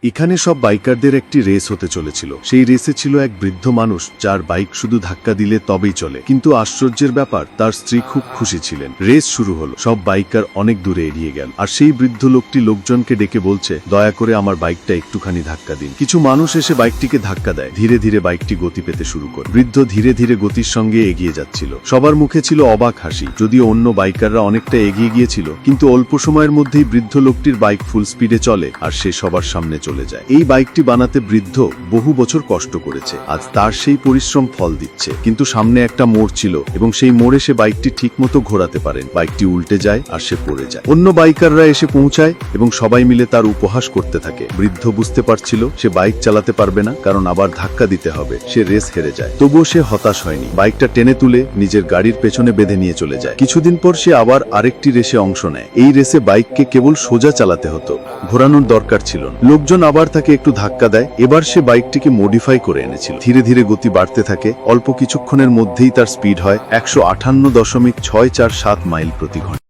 এখানে সব বাইকারদের একটি রেস হতে চলেছিল। সেই রেসে ছিল এক বৃদ্ধ মানুষ যার বাইক শুধু ধাক্কা দিলে তবেই চলে, কিন্তু আশ্চর্যের ব্যাপার তার স্ত্রী খুব খুশি ছিলেন। রেস শুরু হলো, সব বাইকার অনেক দূরে এড়িয়ে গেল, আর সেই বৃদ্ধ লোকটি লোকজনকে ডেকে বলছে, দয়া করে আমার বাইকটা একটুখানি ধাক্কা দিন। কিছু মানুষ এসে বাইকটিকে ধাক্কা দেয়, ধীরে ধীরে বাইকটি গতি পেতে শুরু করে। বৃদ্ধ ধীরে ধীরে গতির সঙ্গে এগিয়ে যাচ্ছিল। সবার মুখে ছিল অবাক হাসি, যদিও অন্য বাইকাররা অনেকটা এগিয়ে গিয়েছিল, কিন্তু অল্প সময়ের মধ্যেই বৃদ্ধ লোকটির বাইক ফুল স্পিডে চলে আর সে সবার সামনে চলে যায়। এই বাইকটি বানাতে বৃদ্ধ বহু বছর কষ্ট করেছে, আজ তার সেই পরিশ্রম ফল দিচ্ছে। কিন্তু সামনে একটা মোড় ছিল এবং সেই মোড়ে সে বাইকটি ঠিকমতো ঘোরাতে পারেন। বাইকটি উল্টে যায় আর সে পড়ে যায়। অন্য বাইকাররা এসে পৌঁছায় এবং সবাই মিলে তার উপহাস করতে থাকে। বৃদ্ধ বুঝতে পারছিল সে বাইক চালাতে পারবে না, কারণ আবার ধাক্কা দিতে হবে। সে রেস হেরে যায়, তবুও সে হতাশ হয়নি। বাইকটা টেনে তুলে নিজের গাড়ির পেছনে বেঁধে নিয়ে চলে যায়। কিছুদিন পর সে আবার আরেকটি রেসে অংশ নেয়। এই রেসে বাইককে কেবল সোজা চালাতে হতো, ঘোরানোর দরকার ছিল না। লোকজন আবার তাকে একটু ধাক্কা দেয়। এবার সে বাইকটিকে মডিফাই করে এনেছিল। ধীরে ধীরে গতি বাড়তে থাকে। অল্প কিছুক্ষণের মধ্যেই তার স্পিড হয় 158.647 মাইল প্রতি ঘন্টা।